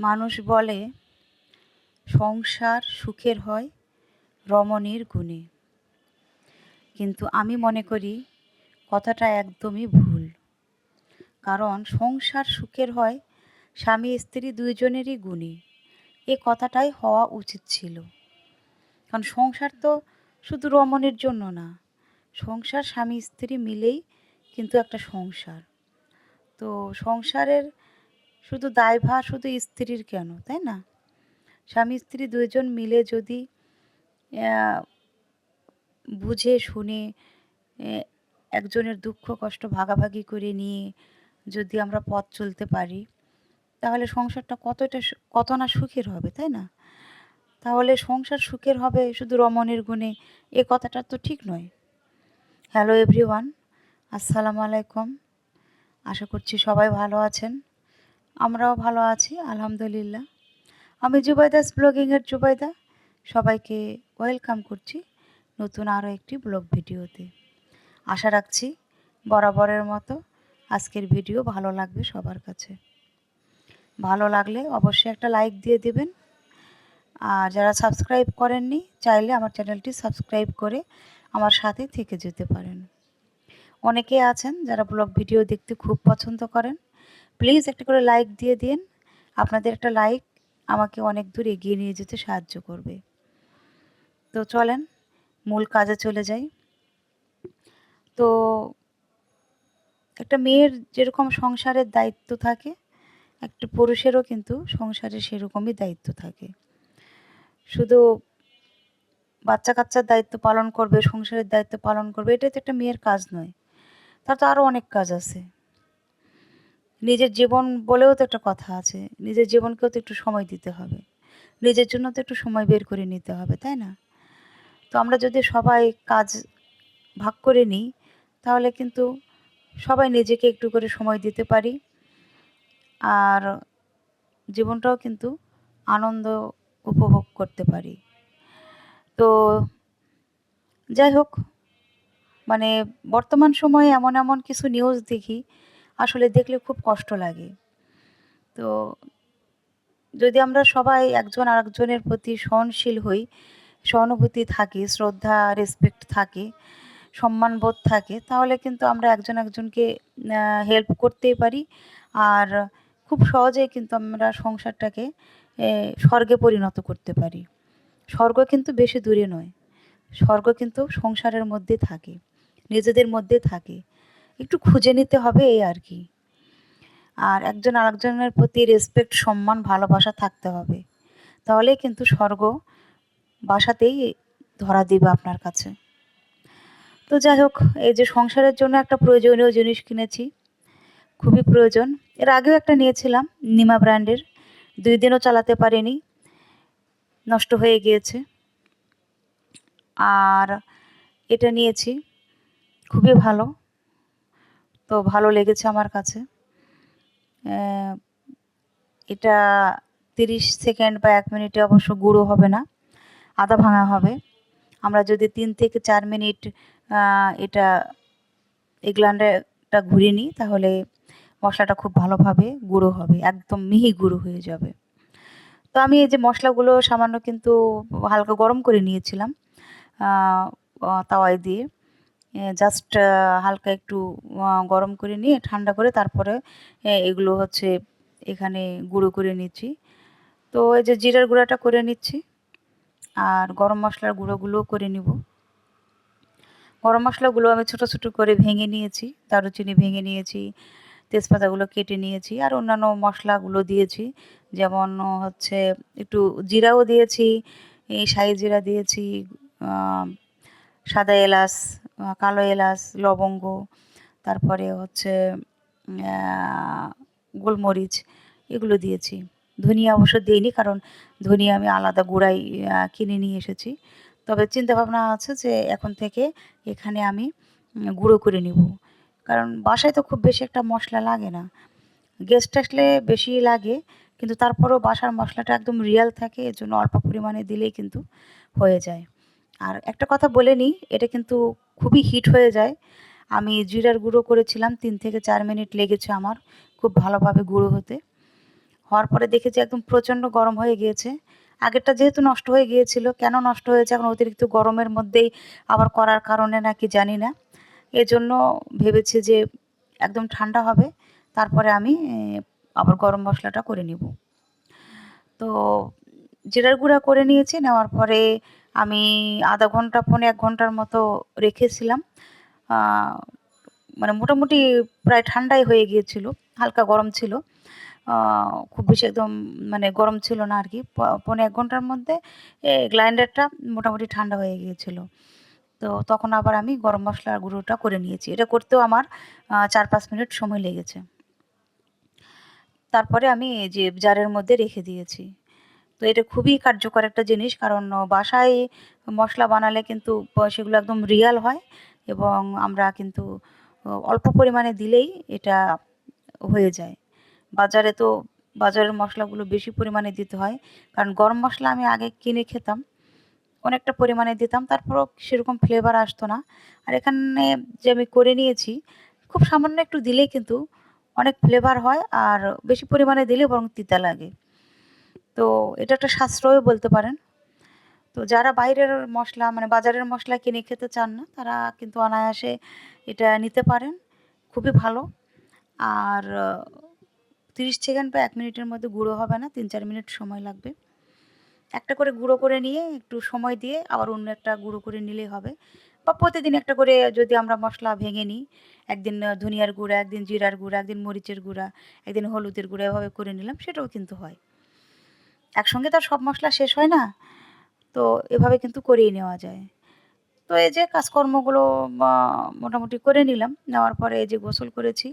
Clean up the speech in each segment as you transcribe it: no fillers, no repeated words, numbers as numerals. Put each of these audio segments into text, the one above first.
মানুষ বলে সংসার সুখের হয় রমণীর গুণে, কিন্তু আমি মনে করি কথাটা একদমই ভুল। কারণ সংসার সুখের হয় স্বামী স্ত্রী দুইজনেরই গুণে। এ কথাটাই হওয়া উচিত ছিল। কারণ সংসার তো শুধু রমণীর জন্য না, সংসার স্বামী স্ত্রী মিলেই কিন্তু একটা সংসার। তো সংসারের শুধু দায়ভার শুধু স্ত্রীর কেন, তাই না? স্বামী স্ত্রী দুইজন মিলে যদি বুঝে শুনে একজনের দুঃখ কষ্ট ভাগাভাগি করে নিয়ে যদি আমরা পথ চলতে পারি, তাহলে সংসারটা কত না সুখের হবে, তাই না? তাহলে সংসার সুখের হবে শুধু রমণীর গুণে, এ কথাটা তো ঠিক নয়। হ্যালো এভরিওয়ান, আসসালামু আলাইকুম। আশা করছি সবাই ভালো আছেন, আমরাও ভালো আছি আলহামদুলিল্লাহ। আমি জুবাইদাস ব্লগিংয়ের জুবাইদা, সবাইকে ওয়েলকাম করছি নতুন আরও একটি ব্লগ ভিডিওতে। আশা রাখছি বরাবরের মতো আজকের ভিডিও ভালো লাগবে সবার কাছে। ভালো লাগলে অবশ্যই একটা লাইক দিয়ে দেবেন, আর যারা সাবস্ক্রাইব করেননি চাইলে আমার চ্যানেলটি সাবস্ক্রাইব করে আমার সাথে থেকে যেতে পারেন। অনেকে আছেন যারা ব্লগ ভিডিও দেখতে খুব পছন্দ করেন, প্লিজ একটা করে লাইক দিয়ে দিন। আপনাদের একটা লাইক আমাকে অনেক দূর এগিয়ে নিয়ে যেতে সাহায্য করবে। তো চলেন মূল কাজে চলে যাই। তো একটা মেয়ের যেরকম সংসারের দায়িত্ব থাকে, একটা পুরুষেরও কিন্তু সংসারে সেরকমই দায়িত্ব থাকে। শুধু বাচ্চা কাচ্চার দায়িত্ব পালন করবে, সংসারের দায়িত্ব পালন করবে, এটাই তো একটা মেয়ের কাজ নয়। তার তো আরও অনেক কাজ আছে। নিজের জীবন বলেও তো একটা কথা আছে, নিজের জীবনকেও তো একটু সময় দিতে হবে, নিজের জন্য তো একটু সময় বের করে নিতে হবে, তাই না? তো আমরা যদি সবাই কাজ ভাগ করে নিই, তাহলে কিন্তু সবাই নিজেকে একটু করে সময় দিতে পারি, আর জীবনটাও কিন্তু আনন্দ উপভোগ করতে পারি। তো যাই হোক, মানে বর্তমান সময়ে এমন এমন কিছু নিউজ দেখি, আসলে দেখলে খুব কষ্ট লাগে। তো যদি আমরা সবাই একজন আরেকজনের প্রতি সহনশীল হই, সহানুভূতি থাকে, শ্রদ্ধা রেসপেক্ট থাকে, সম্মানবোধ থাকে, তাহলে কিন্তু আমরা একজন একজনকে হেল্প করতেই পারি। আর খুব সহজেই কিন্তু আমরা সংসারটাকে স্বর্গে পরিণত করতে পারি। স্বর্গ কিন্তু বেশি দূরে নয়, স্বর্গ কিন্তু সংসারের মধ্যে থাকে, নিজেদের মধ্যে থাকে। একটু খুঁজে নিতে হবে এই আর কি। আর একজন আরেকজনের প্রতি রেসপেক্ট, সম্মান, ভালোবাসা থাকতে হবে, তাহলেই কিন্তু স্বর্গ বাসাতেই ধরা দিবে আপনার কাছে। তো যাই হোক, এই যে সংসারের জন্য একটা প্রয়োজনীয় জিনিস কিনেছি, খুবই প্রয়োজন। এর আগেও একটা নিয়েছিলাম নিমা ব্র্যান্ডের, 2 দিনও চালাতে পারিনি, নষ্ট হয়ে গিয়েছে। আর এটা নিয়েছি, খুবই ভালো, তো ভালো লেগেছে আমার কাছে। এটা 30 সেকেন্ড বা 1 মিনিটে অবশ্য গুঁড়ো হবে না, আধা ভাঙা হবে। আমরা যদি 3 থেকে 4 মিনিট এটা এই গ্রাইন্ডারটা ঘুরিয়ে নিই, তাহলে মশলাটা খুব ভালোভাবে গুঁড়ো হবে, একদম মিহি গুঁড়ো হয়ে যাবে। তো আমি এই যে মশলাগুলো সামান্য কিন্তু হালকা গরম করে নিয়েছিলাম তাওয়ায় দিয়ে, জাস্ট হালকা একটু গরম করে নিয়ে ঠান্ডা করে তারপরে এগুলো হচ্ছে এখানে গুঁড়ো করে নিচ্ছি। তো এই যে জিরার গুঁড়াটা করে নিচ্ছি, আর গরম মশলার গুঁড়োগুলোও করে নিব। গরম মশলাগুলো আমি ছোট ছোট করে ভেঙে নিয়েছি, দারুচিনি ভেঙে নিয়েছি, তেজপাতাগুলো কেটে নিয়েছি, আর অন্যান্য মশলাগুলো দিয়েছি। যেমন হচ্ছে একটু জিরাও দিয়েছি, এই শাহি জিরা দিয়েছি, সাদা এলাচ, কালো এলাচ, লবঙ্গ, তারপরে হচ্ছে গোলমরিচ, এগুলো দিয়েছি। ধনিয়া অবশ্য দিইনি, কারণ ধনিয়া আমি আলাদা গুঁড়াই কিনে নিয়ে এসেছি। তবে চিন্তাভাবনা আছে যে এখন থেকে এখানে আমি গুঁড়ো করে নিব, কারণ বাসায় তো খুব বেশি একটা মশলা লাগে না, গেস্ট আসলে বেশি লাগে, কিন্তু তারপরেও বাসার মশলাটা একদম রিয়াল থাকে, এর জন্য অল্প পরিমাণে দিলেই কিন্তু হয়ে যায়। আর একটা কথা বলে নিই, এটা কিন্তু খুবই হিট হয়ে যায়। আমি জিরার গুঁড়ো করেছিলাম, 3 থেকে 4 মিনিট লেগেছে আমার খুব ভালোভাবে গুঁড়ো হতে। হওয়ার পরে দেখেছি একদম প্রচণ্ড গরম হয়ে গিয়েছে। আগেরটা যেহেতু নষ্ট হয়ে গিয়েছিল, কেন নষ্ট হয়েছে এখন অতিরিক্ত গরমের মধ্যেই আবার করার কারণে নাকি জানি না। এজন্য ভেবেছি যে একদম ঠান্ডা হবে, তারপরে আমি আবার গরম মশলাটা করে নিব। তো জিরার গুঁড়া করে নিয়েছি, নেওয়ার পরে আমি আধা ঘন্টা পৌনে ১ ঘন্টার মতো রেখেছিলাম। আ মানে মোটামুটি প্রায় ঠান্ডাই হয়ে গিয়েছিল, হালকা গরম ছিল। আ খুব বেশি একদম মানে গরম ছিল না আরকি। পৌনে ১ ঘন্টার মধ্যে গ্রাইন্ডারটা মোটামুটি ঠান্ডা হয়ে গিয়েছিল। তো তখন আবার আমি গরম মসলার গুঁড়োটা করে নিয়েছি। এটা করতেও আমার ৪-৫ মিনিট সময় লেগেছে। তারপরে আমি এই যে জারের মধ্যে রেখে দিয়েছি। তো এটা খুবই কার্যকর একটা জিনিস, কারণ বাসায় মসলা বানালে কিন্তু সেগুলো একদম রিয়াল হয় এবং আমরা কিন্তু অল্প পরিমাণে দিলেই এটা হয়ে যায়। বাজারে তো বাজারের মসলাগুলো বেশি পরিমাণে দিতে হয়। কারণ গরম মসলা আমি আগে কিনে খেতাম। অনেকটা পরিমাণে দিতাম, তারপরেও সেরকম ফ্লেভার আসতো না। আর এখানে যে আমি করে নিয়েছি, খুব সামান্য একটু দিলেই কিন্তু অনেক ফ্লেভার হয়, আর বেশি পরিমাণে দিলে বরং তিতা লাগে। তো এটা একটা সাশ্রয়ও বলতে পারেন। তো যারা বাইরের মসলা মানে বাজারের মসলা কিনে খেতে চান না, তারা কিন্তু অনায়াসে এটা নিতে পারেন। খুবই ভালো। আর ৩০ সেকেন্ড বা ১ মিনিটের মধ্যে গুঁড়ো হবে না, ৩-৪ মিনিট সময় লাগবে। একটা করে গুঁড়ো করে নিয়ে একটু সময় দিয়ে আবার অন্য একটা গুঁড়ো করে নিলেই হবে। বা প্রতিদিন একটা করে যদি আমরা মসলা ভেঙে নিই, একদিন ধনিয়ার গুঁড়া, একদিন জিরার গুঁড়া, একদিন মরিচের গুঁড়া, একদিন হলুদের গুঁড়া, এভাবে করে নিলাম, সেটাও কিন্তু হয়। একসঙ্গে তো আর সব মসলা শেষ হয় না। তো এভাবে কিন্তু করেই নেওয়া যায়। তো এই যে কাজকর্মগুলো আ মোটামুটি করে নিলাম। নেওয়ার পরে এই যে গোসল করেছি।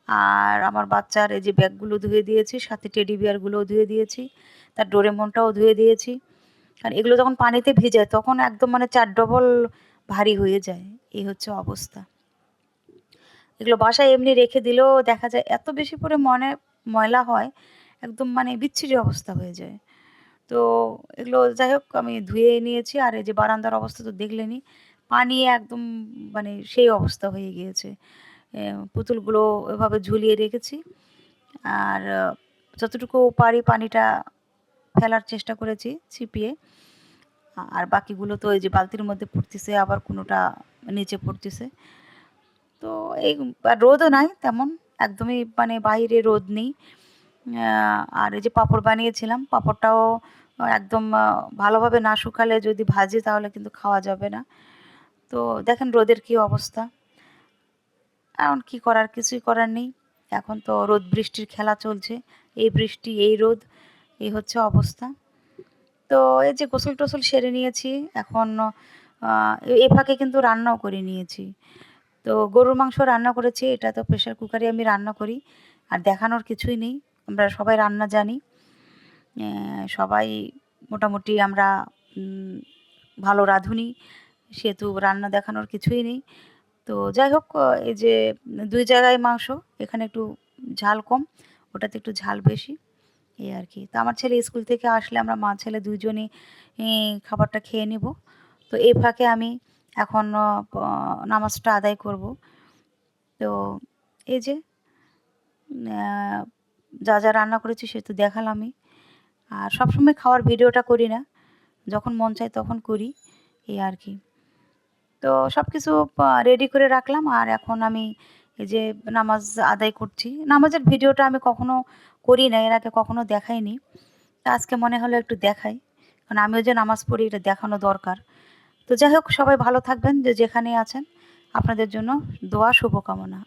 আর আমার বাচ্চার এই যে ব্যাগগুলো ধুয়ে দিয়েছি, সাথে টেডি বিয়ারগুলোও ধুয়ে দিয়েছি। তার ডোরেমনটাও ধুয়ে দিয়েছি। কারণ এগুলো যখন পানিতে ভিজায় তখন একদম মানে ৪ ডবল ভারী হয়ে যায়। এই হচ্ছে অবস্থা। এগুলো বাসায় এমনি রেখে দিলেও দেখা যায় এত বেশি ময়লা হয়, একদম মানে বিচ্ছিরি অবস্থা হয়ে যায়। তো এগুলো যাই হোক আমি ধুয়ে নিয়েছি। আর এই যে বারান্দার অবস্থা তো দেখলেনই। পানি একদম মানে সেই অবস্থা হয়ে গিয়েছে। পুতুলগুলো এভাবে ঝুলিয়ে রেখেছি। আর যতটুকু পারি পানিটা ফেলার চেষ্টা করেছি ছিপিয়ে। আর বাকিগুলো তো এই যে বালতির মধ্যে পড়তেছে, আবার কোনোটা নিচে পড়তেছে। তো এই আর রোদও নাই তেমন, একদমই মানে বাইরে রোদ নেই। আর এই যে পাঁপড় বানিয়েছিলাম, পাঁপড়টাও একদম ভালোভাবে না শুকালে যদি ভাজি তাহলে কিন্তু খাওয়া যাবে না। তো দেখেন রোদের কি অবস্থা। এখন কি করার, কিছুই করার নেই। এখন তো রোদ বৃষ্টির খেলা চলছে। এই বৃষ্টি, এই রোদ, এই হচ্ছে অবস্থা। তো এই যে গোসল-টোসল সেরে নিয়েছি। এখন আ এ ফাঁকে কিন্তু রান্নাও করে নিয়েছি। তো গরুর মাংস রান্না করেছি। এটা তো প্রেশার কুকারে আমি রান্না করি। আর দেখানোর কিছুই নেই। আমরা সবাই রান্না জানি। সবাই মোটামুটি আমরা উম ভালো রাঁধুনি। সেহেতু রান্না দেখানোর কিছুই নেই। তো যাই হোক, এই যে ২ জায়গায় মাংস, এখানে একটু ঝাল কম, ওটাতে একটু ঝাল বেশি, এই আরকি। তো আমার ছেলে স্কুল থেকে আসলে আমরা মা-ছেলে ২ জনই খাবারটা খেয়ে নিব। তো এই ফাঁকে আমি এখন নামাজটা আদায় করব। তো এই যে আ যা রান্না করেছি সে তো দেখালামই। আর সবসময় খাওয়ার ভিডিওটা করি না। যখন মন চায় তখন করি, এই আরকি। তো সবকিছু রেডি করে রাখলাম। আর এখন আমি এই যে নামাজ আদায় করছি। নামাজের ভিডিওটা আমি কখনো করি না, এর আগে কখনো দেখাইনি। তো আজকে মনে হলো একটু দেখাই। কারণ আমিও যে নামাজ পড়ি এটা দেখানো দরকার। তো যাই হোক, সবাই ভালো থাকবেন যে যেখানেই আছেন। আপনাদের জন্য দোয়া শুভকামনা।